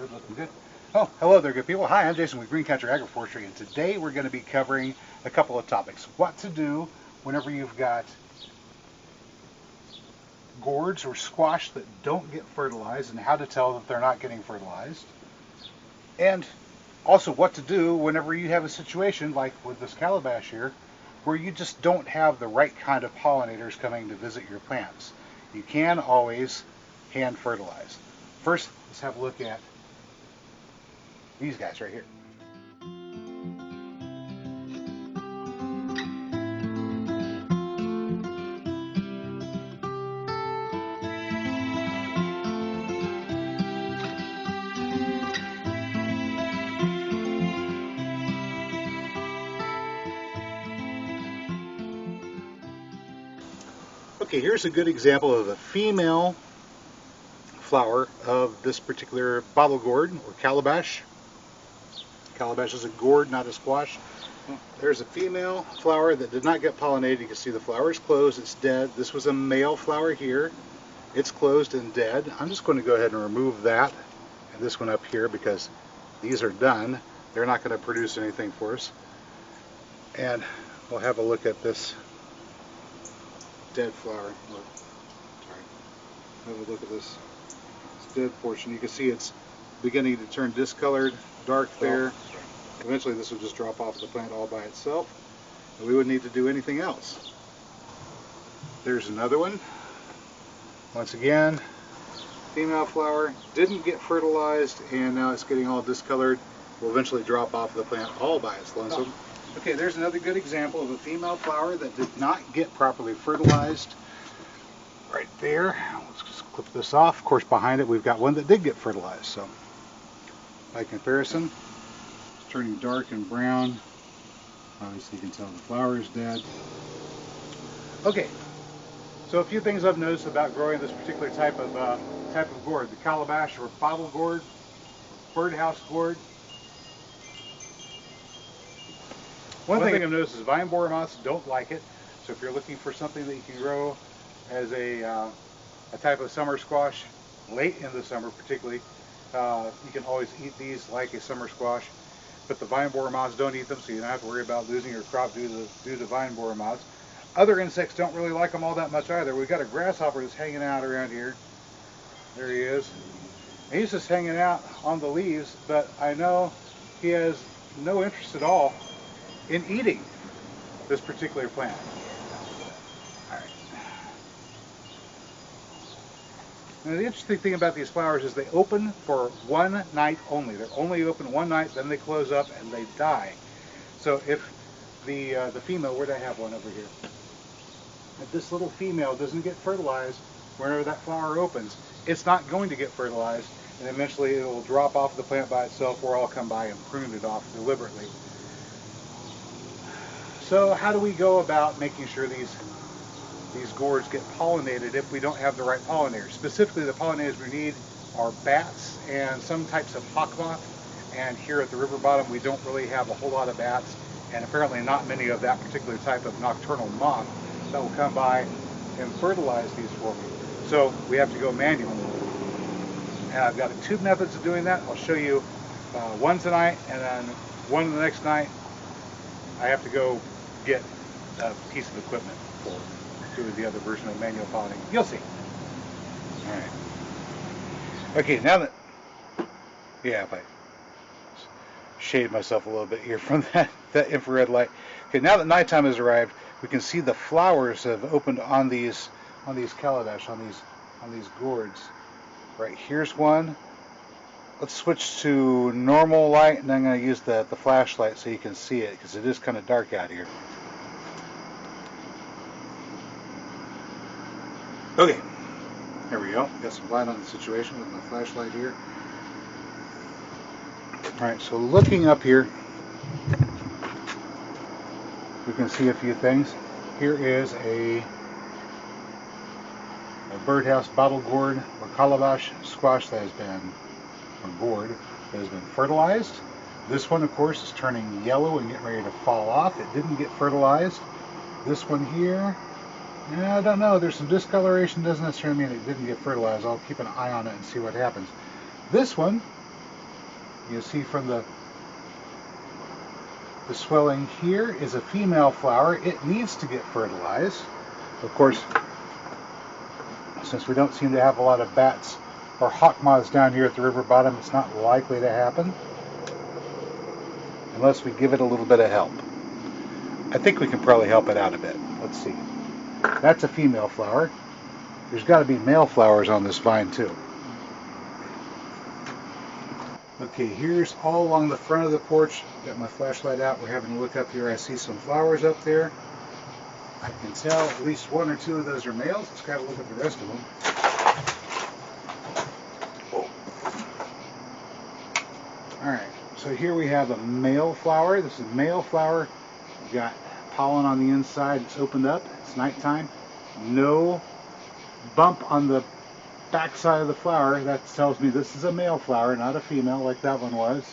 good, looking good. Oh, hello there, good people. Hi, I'm Jason with Green Country Agroforestry, and today we're going to be covering a couple of topics. What to do whenever you've got gourds or squash that don't get fertilized, and how to tell that they're not getting fertilized. And also what to do whenever you have a situation like with this calabash here, where you just don't have the right kind of pollinators coming to visit your plants. You can always hand fertilize. First, let's have a look at these guys right here. Okay, here's a good example of a female flower of this particular bottle gourd or calabash. Calabash is a gourd, not a squash. There's a female flower that did not get pollinated. You can see the flower is closed, it's dead. This was a male flower here. It's closed and dead. I'm just going to go ahead and remove that and this one up here because these are done. They're not going to produce anything for us. And we'll have a look at this dead flower. Look, sorry. Have a look at this dead portion. You can see it's beginning to turn discolored, dark there. Eventually this will just drop off the plant all by itself, and we wouldn't need to do anything else. There's another one. Once again, female flower, didn't get fertilized, and now it's getting all discolored. Will eventually drop off the plant all by its lonesome. Okay, there's another good example of a female flower that did not get properly fertilized. Right there. Let's just clip this off. Of course, behind it we've got one that did get fertilized. So, by comparison, it's turning dark and brown. Obviously, you can tell the flower is dead. Okay, so a few things I've noticed about growing this particular type of gourd: the calabash or bottle gourd, birdhouse gourd. One thing I've noticed is vine borer moths don't like it. So if you're looking for something that you can grow as a type of summer squash late in the summer particularly, you can always eat these like a summer squash. But the vine borer moths don't eat them, so you don't have to worry about losing your crop due to vine borer moths. Other insects don't really like them all that much either. We've got a grasshopper that's hanging out around here. There he is. He's just hanging out on the leaves, but I know he has no interest at all in eating this particular plant. Alright. Now the interesting thing about these flowers is they open for one night only. They're only open one night, then they close up and they die. So if the female, where'd I have one over here? If this little female doesn't get fertilized whenever that flower opens, it's not going to get fertilized, and eventually it will drop off the plant by itself, or I'll come by and prune it off deliberately. So how do we go about making sure these gourds get pollinated if we don't have the right pollinators? Specifically, the pollinators we need are bats and some types of hawk moth. And here at the river bottom, we don't really have a whole lot of bats, and apparently not many of that particular type of nocturnal moth that will come by and fertilize these for me. So we have to go manual. And I've got two methods of doing that. I'll show you one tonight, and then one the next night. I have to go get a piece of equipment for doing the other version of manual pollinating. You'll see. Alright. Okay, now that, yeah, if I shade myself a little bit here from that infrared light. Okay, now that nighttime has arrived, we can see the flowers have opened on these calabash, on these gourds. Right, here's one. Let's switch to normal light, and I'm going to use the flashlight so you can see it, because it is kind of dark out here. Okay, there we go. Got some light on the situation with my flashlight here. Alright, so looking up here, we can see a few things. Here is a birdhouse bottle gourd or calabash squash that has been, or gourd, that has been fertilized. This one, of course, is turning yellow and getting ready to fall off. It didn't get fertilized. This one here, I don't know. There's some discoloration. Doesn't necessarily mean it didn't get fertilized. I'll keep an eye on it and see what happens. This one You see from the swelling here is a female flower. It needs to get fertilized. Of course, since we don't seem to have a lot of bats or hawk moths down here at the river bottom, it's not likely to happen unless we give it a little bit of help. I think we can probably help it out a bit. Let's see. That's a female flower. There's got to be male flowers on this vine too. Okay, here's all along the front of the porch. Got my flashlight out. We're having a look up here. I see some flowers up there. I can tell at least one or two of those are males. Let's have a look at the rest of them. Alright, so here we have a male flower. This is a male flower. We've got pollen on the inside. It's opened up. It's nighttime. No bump on the back side of the flower. That tells me this is a male flower, not a female like that one was.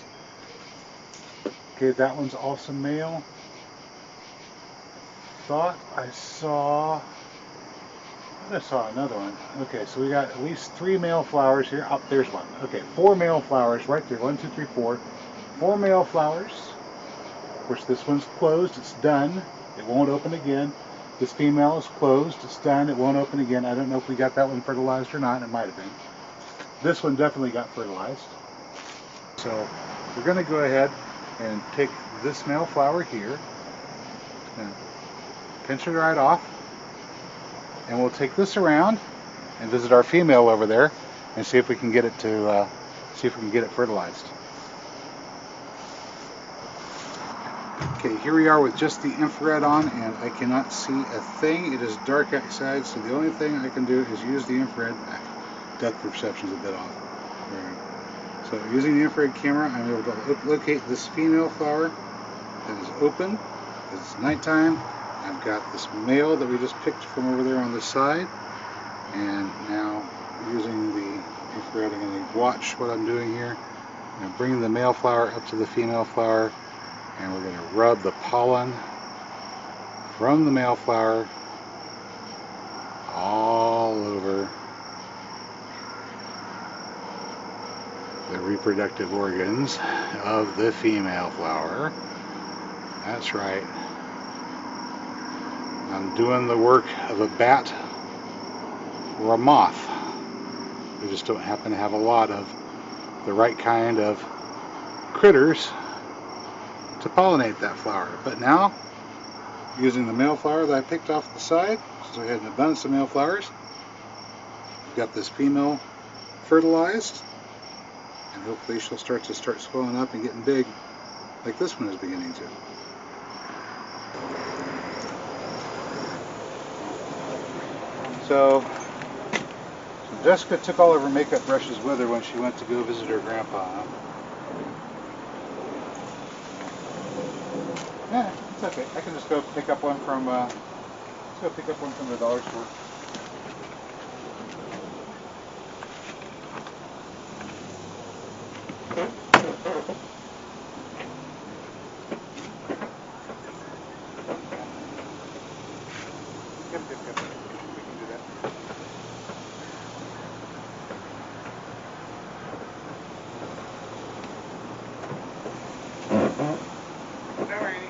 Okay, that one's also male. Thought I saw another one. Okay, so we got at least 3 male flowers here. Oh, there's one. Okay, 4 male flowers right there. 1, 2, 3, 4. 4 male flowers. Of course, this one's closed. It's done. It won't open again. This female is closed. It's done. It won't open again. I don't know if we got that one fertilized or not. It might have been. This one definitely got fertilized. So we're going to go ahead and take this male flower here and pinch it right off. And we'll take this around and visit our female over there and see if we can get it to fertilized. Okay, here we are with just the infrared on, and I cannot see a thing. It is dark outside, so the only thing I can do is use the infrared. Depth perception's a bit off. Right. So using the infrared camera, I'm able to locate this female flower that is open. It's nighttime. I've got this male that we just picked from over there on the side, and now using the infrared, I'm going to watch what I'm doing here. I'm going to bring the male flower up to the female flower, and we're going to rub the pollen from the male flower all over the reproductive organs of the female flower. That's right. I'm doing the work of a bat or a moth. We just don't happen to have a lot of the right kind of critters to pollinate that flower. But now, using the male flower that I picked off the side, so we had an abundance of male flowers. We've got this female fertilized, and hopefully she'll start swelling up and getting big like this one is beginning to. So Jessica took all of her makeup brushes with her when she went to go visit her grandpa. Yeah, it's okay. I can just go pick up one from the dollar store. Yep. We can do that. Alrighty.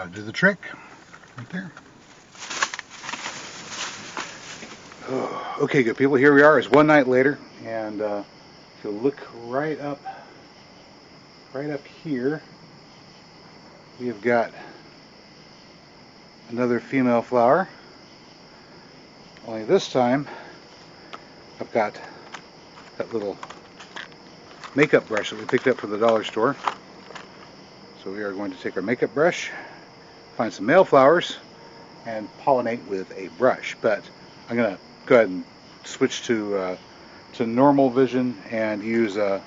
Ought to do the trick. Right there. Oh, okay, good people. Here we are. It's one night later, and if you look right up here, we have got another female flower. Only this time, I've got that little makeup brush that we picked up from the dollar store. So we are going to take our makeup brush, find some male flowers, and pollinate with a brush. But I'm going to go ahead and switch to normal vision and use a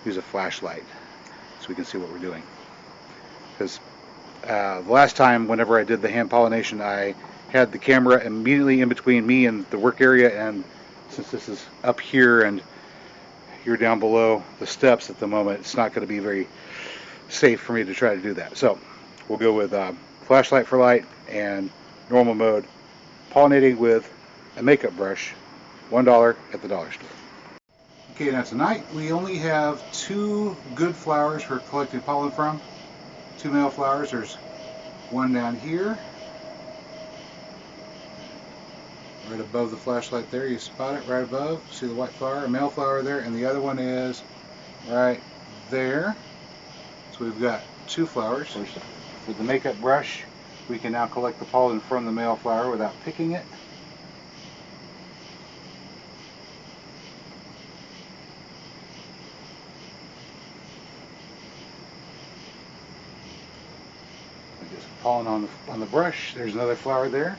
flashlight so we can see what we're doing. Because the last time, whenever I did the hand pollination, I had the camera immediately in between me and the work area, and since this is up here and you're down below the steps at the moment, it's not going to be very safe for me to try to do that. So we'll go with flashlight for light and normal mode, pollinating with a makeup brush, $1 at the dollar store. Okay, now tonight we only have 2 good flowers for collecting pollen from. 2 male flowers. There's one down here, right above the flashlight there. You spot it right above. See the white flower, a male flower there, and the other one is right there. So we've got 2 flowers. With the makeup brush, we can now collect the pollen from the male flower without picking it. Just pollen on the brush. There's another flower there.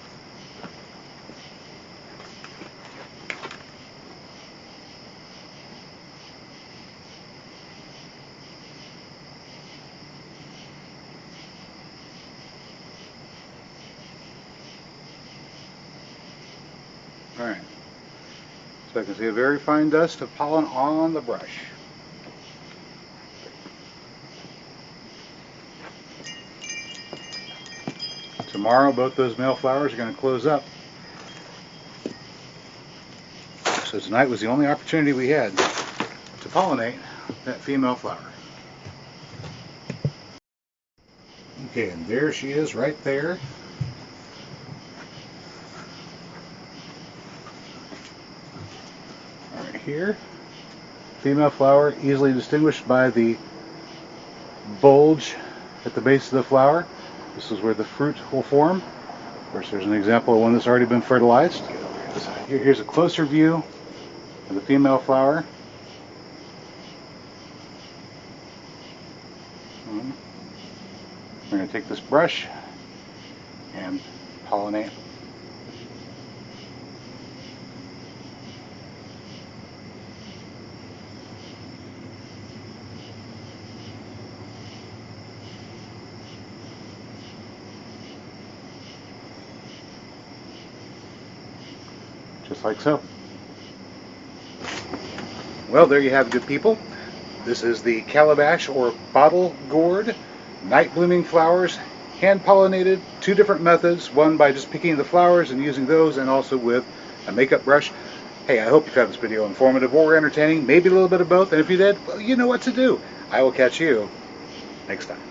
Alright, so I can see a very fine dust of pollen on the brush. Tomorrow both those male flowers are going to close up. So tonight was the only opportunity we had to pollinate that female flower. Okay, and there she is right there. Right here. Female flower, easily distinguished by the bulge at the base of the flower. This is where the fruit will form. Of course, there's an example of one that's already been fertilized. Here's a closer view of the female flower. We're going to take this brush and pollinate. Just like so. Well, there you have it, good people. This is the Calabash or bottle gourd, night blooming flowers, hand pollinated, 2 different methods, one by just picking the flowers and using those, and also with a makeup brush. Hey, I hope you found this video informative or entertaining, maybe a little bit of both, and if you did, well, you know what to do. I will catch you next time.